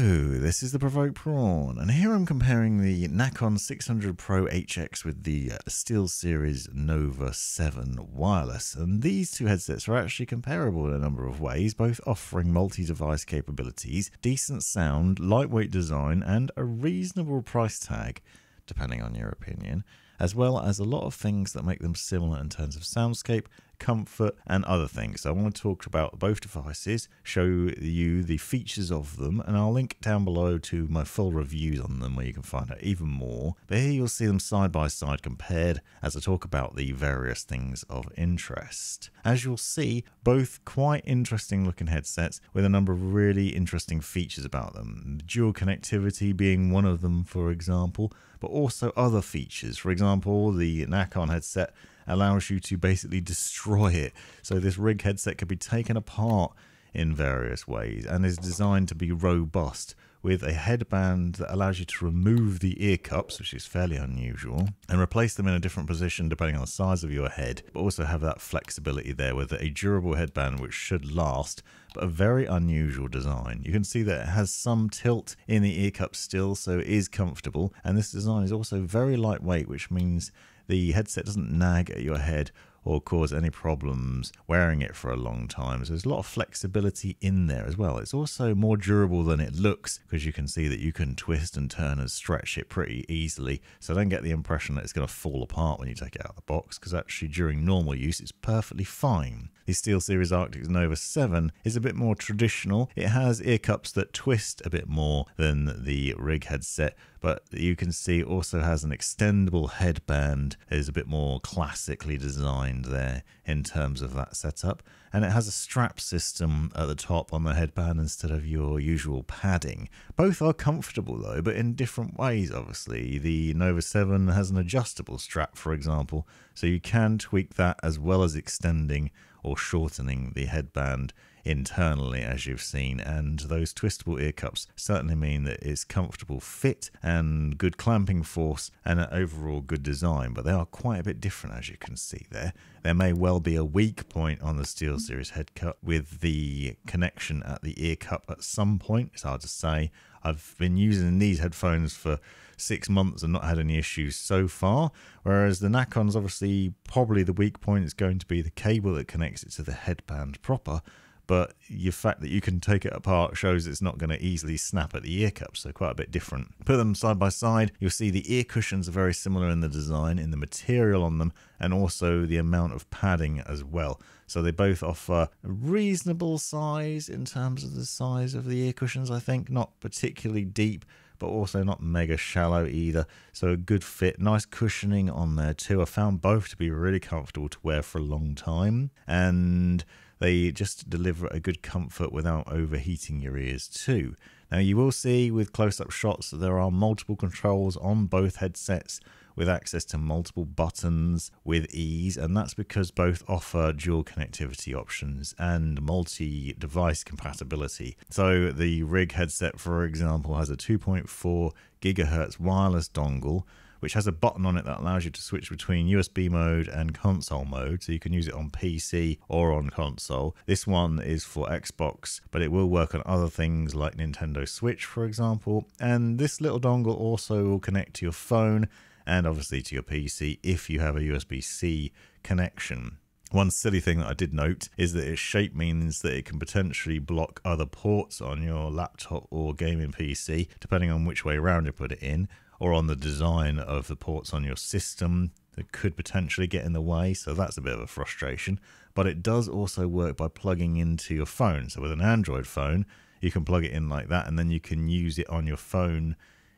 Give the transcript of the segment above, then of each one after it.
Hello, this is the Provoked Prawn, and here I'm comparing the Nacon 600 Pro HX with the SteelSeries Nova 7 wireless, and these two headsets are actually comparable in a number of ways, both offering multi-device capabilities, decent sound, lightweight design, and a reasonable price tag, depending on your opinion, as well as a lot of things that make them similar in terms of soundscape, comfort, and other things. So I want to talk about both devices, show you the features of them, and I'll link down below to my full reviews on them where you can find out even more. But here you'll see them side by side compared as I talk about the various things of interest. As you'll see, both quite interesting looking headsets with a number of really interesting features about them. Dual connectivity being one of them, for example, but also other features. For example, the Nacon headset allows you to basically destroy it. So this RIG headset can be taken apart in various ways and is designed to be robust, with a headband that allows you to remove the ear cups, which is fairly unusual, and replace them in a different position depending on the size of your head, but also have that flexibility there with a durable headband which should last, but a very unusual design. You can see that it has some tilt in the ear cups still, so it is comfortable, and this design is also very lightweight, which means the headset doesn't nag at your head or cause any problems wearing it for a long time. So there's a lot of flexibility in there as well. It's also more durable than it looks, because you can see that you can twist and turn and stretch it pretty easily. So don't get the impression that it's going to fall apart when you take it out of the box, because actually during normal use it's perfectly fine. The SteelSeries Arctic Nova 7 is a bit more traditional. It has ear cups that twist a bit more than the RIG headset, but you can see it also has an extendable headband. It is a bit more classically designed there in terms of that setup, and it has a strap system at the top on the headband instead of your usual padding. Both are comfortable though, but in different ways obviously. The Nova 7 has an adjustable strap, for example, so you can tweak that as well as extending or shortening the headband internally, as you've seen, and those twistable ear cups certainly mean that it's comfortable fit and good clamping force and an overall good design, but they are quite a bit different, as you can see there. There may well be a weak point on the SteelSeries head cup with the connection at the ear cup at some point. It's hard to say. I've been using these headphones for 6 months and not had any issues so far, whereas the Nacon's obviously probably the weak point is going to be the cable that connects it to the headband proper, but the fact that you can take it apart shows it's not going to easily snap at the ear cups, so quite a bit different. Put them side by side, you'll see the ear cushions are very similar in the design, in the material on them, and also the amount of padding as well. So they both offer a reasonable size in terms of the size of the ear cushions, I think. Not particularly deep, but also not mega shallow either. So a good fit, nice cushioning on there too. I found both to be really comfortable to wear for a long time, and they just deliver a good comfort without overheating your ears too. Now you will see with close-up shots that there are multiple controls on both headsets with access to multiple buttons with ease, and that's because both offer dual connectivity options and multi-device compatibility. So the RIG headset, for example, has a 2.4 GHz wireless dongle, which has a button on it that allows you to switch between USB mode and console mode, so you can use it on PC or on console. This one is for Xbox, but it will work on other things like Nintendo Switch, for example, and this little dongle also will connect to your phone and obviously to your PC if you have a USB-C connection. One silly thing that I did note is that its shape means that it can potentially block other ports on your laptop or gaming PC, depending on which way around you put it in, or on the design of the ports on your system that could potentially get in the way, so that's a bit of a frustration. But it does also work by plugging into your phone. So with an Android phone, you can plug it in like that, and then you can use it on your phone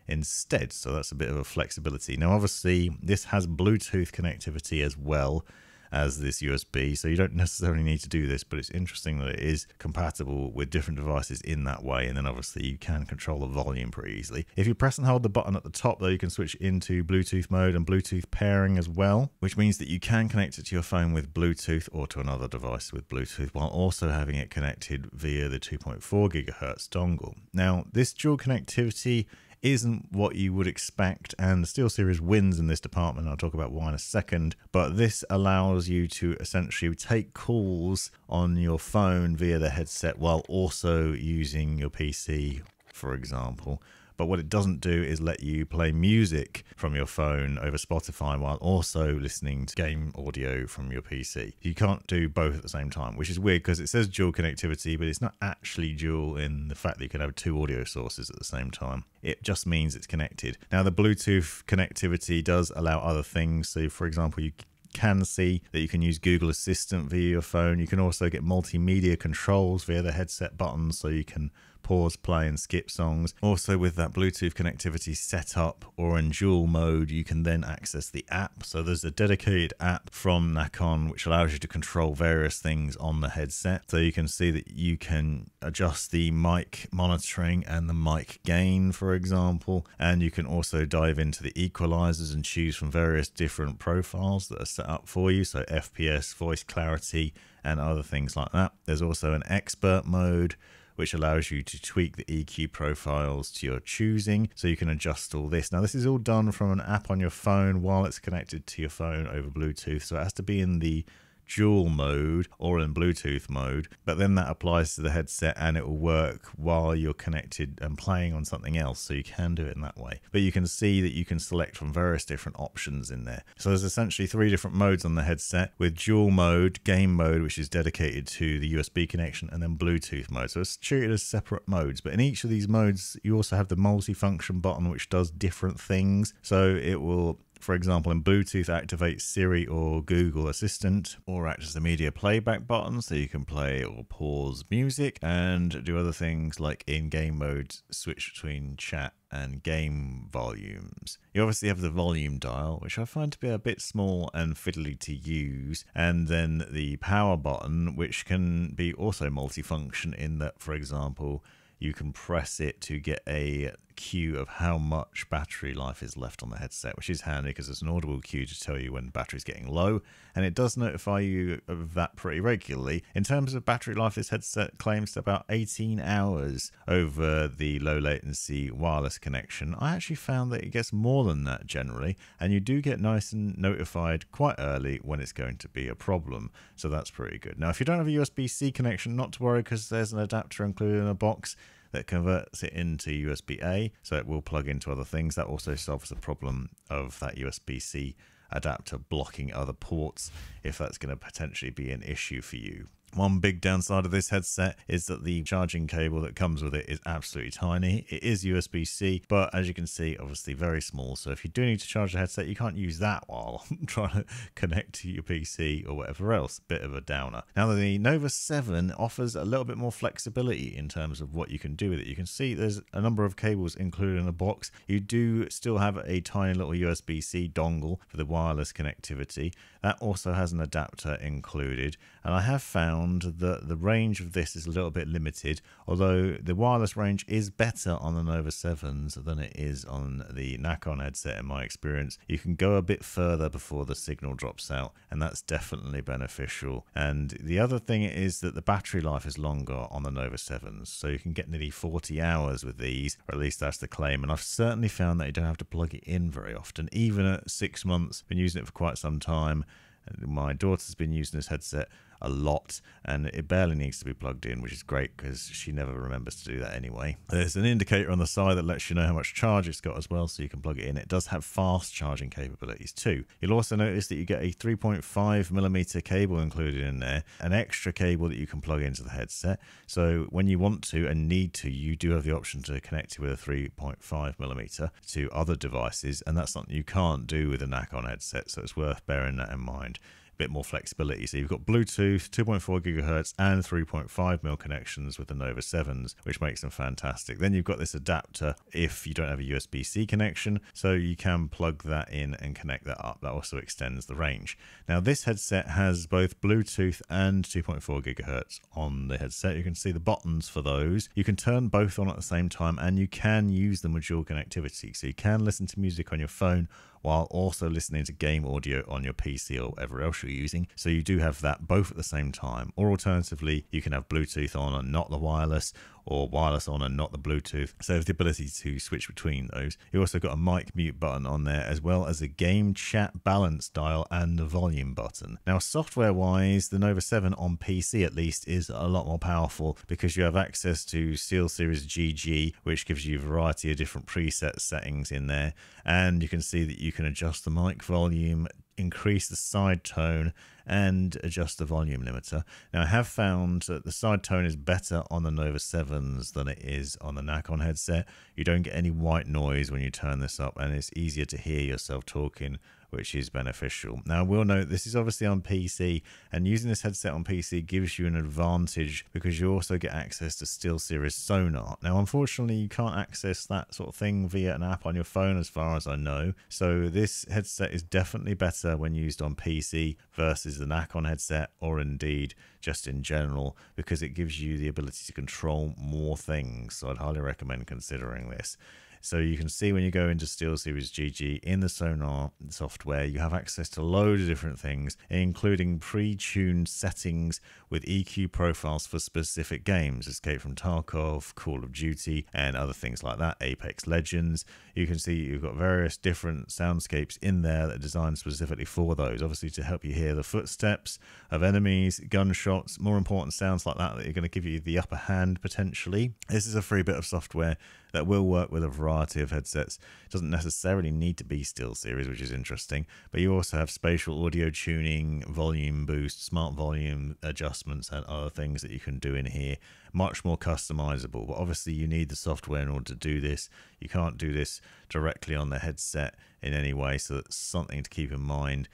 instead, so that's a bit of a flexibility. Now obviously this has Bluetooth connectivity as well as this USB, so you don't necessarily need to do this, but it's interesting that it is compatible with different devices in that way, and then obviously you can control the volume pretty easily. If you press and hold the button at the top though, you can switch into Bluetooth mode and Bluetooth pairing as well, which means that you can connect it to your phone with Bluetooth or to another device with Bluetooth while also having it connected via the 2.4 GHz dongle. Now this dual connectivity isn't what you would expect, and the SteelSeries wins in this department. I'll talk about why in a second, but this allows you to essentially take calls on your phone via the headset while also using your PC for example. But what it doesn't do is let you play music from your phone over Spotify while also listening to game audio from your PC. You can't do both at the same time, which is weird because it says dual connectivity, but it's not actually dual in the fact that you can have two audio sources at the same time. It just means it's connected. Now, the Bluetooth connectivity does allow other things. So, for example, you can see that you can use Google Assistant via your phone. You can also get multimedia controls via the headset buttons, so you can pause, play and skip songs. Also, with that Bluetooth connectivity set up or in dual mode, you can then access the app. So there's a dedicated app from Nacon which allows you to control various things on the headset. So you can see that you can adjust the mic monitoring and the mic gain, for example, and you can also dive into the equalizers and choose from various different profiles that are set up for you, so FPS, voice clarity and other things like that. There's also an expert mode which allows you to tweak the EQ profiles to your choosing, so you can adjust all this. Now, this is all done from an app on your phone while it's connected to your phone over Bluetooth, so it has to be in the dual mode or in Bluetooth mode, but then that applies to the headset and it will work while you're connected and playing on something else, so you can do it in that way. But you can see that you can select from various different options in there. So there's essentially 3 different modes on the headset, with dual mode, game mode, which is dedicated to the USB connection, and then Bluetooth mode. So it's treated as separate modes, but in each of these modes you also have the multifunction button which does different things. So it will, for example, in Bluetooth, activate Siri or Google Assistant, or act as the media playback button, so you can play or pause music, and do other things like in game mode, switch between chat and game volumes. You obviously have the volume dial, which I find to be a bit small and fiddly to use, and then the power button, which can be also multifunction in that, for example, you can press it to get a cue of how much battery life is left on the headset, which is handy because it's an audible cue to tell you when battery's getting low, and it does notify you of that pretty regularly. In terms of battery life, this headset claims to about 18 hours over the low latency wireless connection. I actually found that it gets more than that generally, and you do get nice and notified quite early when it's going to be a problem, so that's pretty good. Now, if you don't have a USB-C connection, not to worry, because there's an adapter included in a box that converts it into USB-A, so it will plug into other things. That also solves the problem of that USB-C adapter blocking other ports, if that's going to potentially be an issue for you. One big downside of this headset is that the charging cable that comes with it is absolutely tiny. It is USB-C, but as you can see, obviously very small. So if you do need to charge the headset, you can't use that while trying to connect to your PC or whatever else. Bit of a downer. Now, the Nova 7 offers a little bit more flexibility in terms of what you can do with it. You can see there's a number of cables included in a box. You do still have a tiny little USB-C dongle for the wireless connectivity. That also has an adapter included, and I have found that the range of this is a little bit limited, although the wireless range is better on the Nova 7s than it is on the Nacon headset in my experience. You can go a bit further before the signal drops out, and that's definitely beneficial. And the other thing is that the battery life is longer on the Nova 7s, so you can get nearly 40 hours with these, or at least that's the claim. And I've certainly found that you don't have to plug it in very often, even at 6 months. Been using it for quite some time. My daughter's been using this headset a lot, and it barely needs to be plugged in, which is great because she never remembers to do that anyway. There's an indicator on the side that lets you know how much charge it's got as well, so you can plug it in. It does have fast charging capabilities too. You'll also notice that you get a 3.5mm cable included in there, an extra cable that you can plug into the headset. So when you want to and need to, you do have the option to connect it with a 3.5mm to other devices, and that's something you can't do with a Nacon headset, so it's worth bearing that in mind. Bit more flexibility. So you've got Bluetooth, 2.4 gigahertz and 3.5mm connections with the Nova 7s, which makes them fantastic. Then you've got this adapter if you don't have a USB-C connection, so you can plug that in and connect that up. That also extends the range. Now, this headset has both Bluetooth and 2.4 gigahertz on the headset. You can see the buttons for those. You can turn both on at the same time, and you can use them with dual connectivity. So you can listen to music on your phone while also listening to game audio on your PC or whatever else you're using. So you do have that both at the same time. Or alternatively, you can have Bluetooth on and not the wireless, or wireless on and not the Bluetooth. So there's the ability to switch between those. You also got a mic mute button on there, as well as a game chat balance dial and the volume button. Now, software wise, the Nova 7 on PC at least is a lot more powerful because you have access to SteelSeries GG, which gives you a variety of different preset settings in there, and you can see that you can adjust the mic volume, increase the side tone, and adjust the volume limiter. Now, I have found that the side tone is better on the Nova 7s than it is on the Nacon headset. You don't get any white noise when you turn this up, and it's easier to hear yourself talking, which is beneficial. Now, I will note this is obviously on PC, and using this headset on PC gives you an advantage because you also get access to SteelSeries sonar. Now, unfortunately, you can't access that sort of thing via an app on your phone as far as I know. So this headset is definitely better when used on PC versus the Nacon headset, or indeed just in general, because it gives you the ability to control more things. So I'd highly recommend considering this. So you can see when you go into SteelSeries GG in the sonar software, you have access to loads of different things, including pre-tuned settings with EQ profiles for specific games, Escape from Tarkov, Call of Duty, and other things like that, Apex Legends. You can see you've got various different soundscapes in there that are designed specifically for those, obviously to help you hear the footsteps of enemies, gunshots, more important sounds like that are going to give you the upper hand potentially. This is a free bit of software that will work with a variety of headsets. It doesn't necessarily need to be SteelSeries, which is interesting, but you also have spatial audio tuning, volume boost, smart volume adjustments, and other things that you can do in here. Much more customizable, but obviously you need the software in order to do this. You can't do this directly on the headset in any way, so that's something to keep in mind.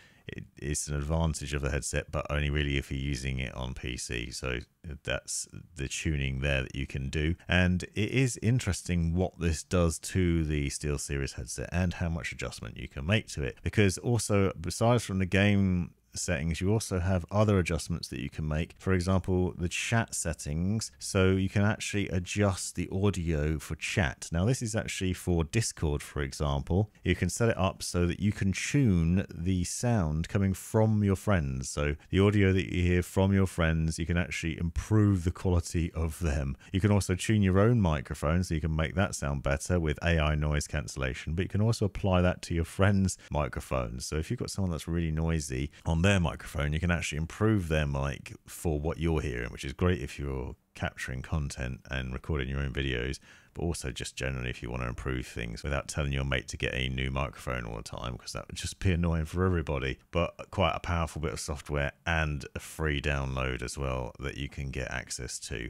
It's an advantage of the headset, but only really if you're using it on PC. So that's the tuning there that you can do. And it is interesting what this does to the SteelSeries headset and how much adjustment you can make to it. Because also, besides from the game settings, you also have other adjustments that you can make. For example, the chat settings, so you can actually adjust the audio for chat. Now, this is actually for Discord, for example. You can set it up so that you can tune the sound coming from your friends. So the audio that you hear from your friends, you can actually improve the quality of them. You can also tune your own microphone, so you can make that sound better with AI noise cancellation, but you can also apply that to your friends' microphones. So if you've got someone that's really noisy on their microphone, you can actually improve their mic for what you're hearing, which is great if you're capturing content and recording your own videos, but also just generally if you want to improve things without telling your mate to get a new microphone all the time, because that would just be annoying for everybody. But quite a powerful bit of software and a free download as well that you can get access to.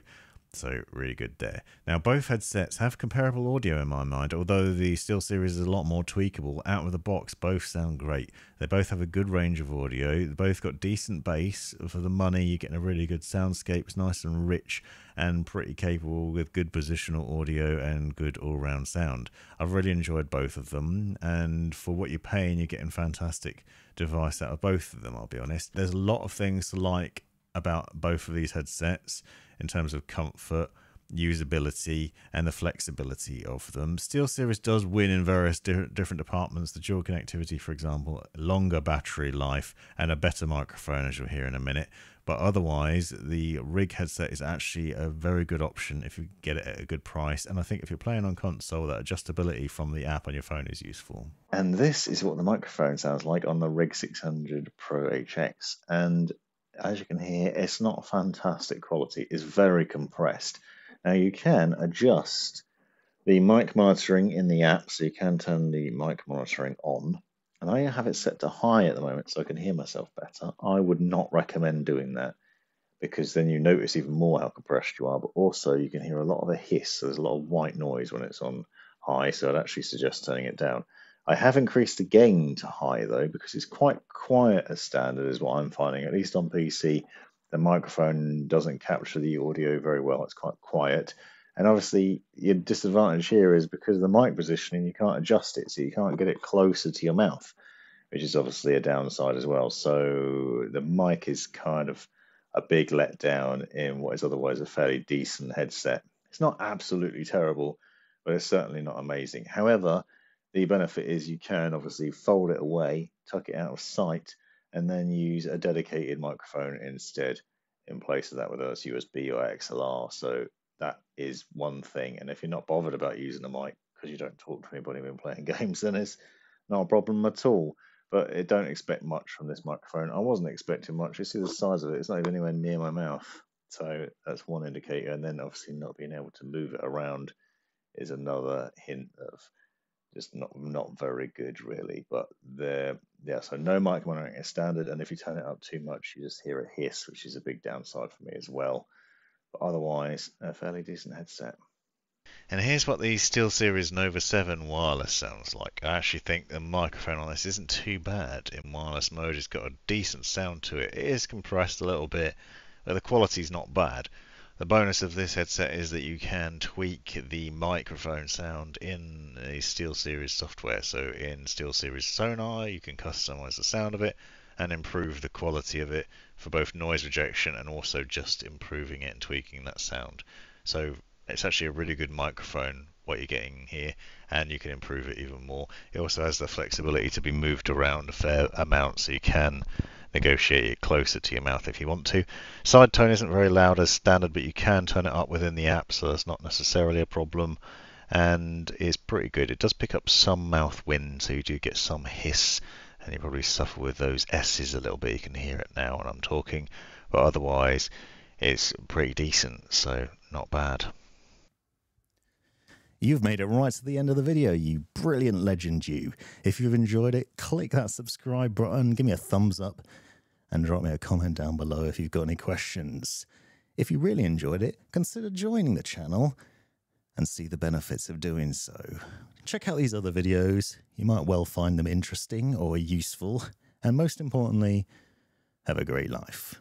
So really good there. Now, both headsets have comparable audio in my mind, although the SteelSeries is a lot more tweakable. Out of the box, both sound great. They both have a good range of audio. They both got decent bass. For the money, you're getting a really good soundscape. It's nice and rich and pretty capable with good positional audio and good all-round sound. I've really enjoyed both of them, and for what you're paying, you're getting fantastic device out of both of them, I'll be honest. There's a lot of things to like about both of these headsets in terms of comfort, usability, and the flexibility of them. SteelSeries does win in various different departments. The dual connectivity, for example, longer battery life, and a better microphone, as you'll hear in a minute. But otherwise, the RIG headset is actually a very good option if you get it at a good price. And I think if you're playing on console, that adjustability from the app on your phone is useful. And this is what the microphone sounds like on the RIG 600 Pro HX. And as you can hear, it's not fantastic quality. It's very compressed. Now, you can adjust the mic monitoring in the app, so you can turn the mic monitoring on. And I have it set to high at the moment, so I can hear myself better. I would not recommend doing that, because then you notice even more how compressed you are, but also you can hear a lot of a hiss. So there's a lot of white noise when it's on high, so I'd actually suggest turning it down. I have increased the gain to high, though, because it's quite quiet as standard, is what I'm finding. At least on PC, the microphone doesn't capture the audio very well. It's quite quiet. And obviously, your disadvantage here is because of the mic positioning, you can't adjust it, so you can't get it closer to your mouth, which is obviously a downside as well. So the mic is kind of a big letdown in what is otherwise a fairly decent headset. It's not absolutely terrible, but it's certainly not amazing. However, the benefit is you can obviously fold it away, tuck it out of sight, and then use a dedicated microphone instead in place of that, whether it's USB or XLR. So that is one thing. And if you're not bothered about using the mic because you don't talk to anybody when playing games, then it's not a problem at all. But don't expect much from this microphone. I wasn't expecting much. You see the size of it, it's not even anywhere near my mouth. So that's one indicator. And then obviously not being able to move it around is another hint of just not very good, really. But so no mic monitoring is standard. And if you turn it up too much, you just hear a hiss, which is a big downside for me as well. But otherwise, a fairly decent headset. And here's what the SteelSeries Nova 7 wireless sounds like. I actually think the microphone on this isn't too bad in wireless mode. It's got a decent sound to it. It is compressed a little bit, but the quality's not bad. The bonus of this headset is that you can tweak the microphone sound in a SteelSeries software. So in SteelSeries Sonar, you can customize the sound of it and improve the quality of it for both noise rejection and also just improving it and tweaking that sound. So it's actually a really good microphone, what you're getting here, and you can improve it even more. It also has the flexibility to be moved around a fair amount, so you can negotiate it closer to your mouth if you want to. Side tone isn't very loud as standard, but you can turn it up within the app, so that's not necessarily a problem, and it's pretty good. It does pick up some mouth wind, so you do get some hiss, and you probably suffer with those S's a little bit. You can hear it now when I'm talking, but otherwise it's pretty decent, so not bad. You've made it right to the end of the video, you brilliant legend you. If you've enjoyed it, click that subscribe button, give me a thumbs up, and drop me a comment down below if you've got any questions. If you really enjoyed it, consider joining the channel and see the benefits of doing so. Check out these other videos. You might well find them interesting or useful. And most importantly, have a great life.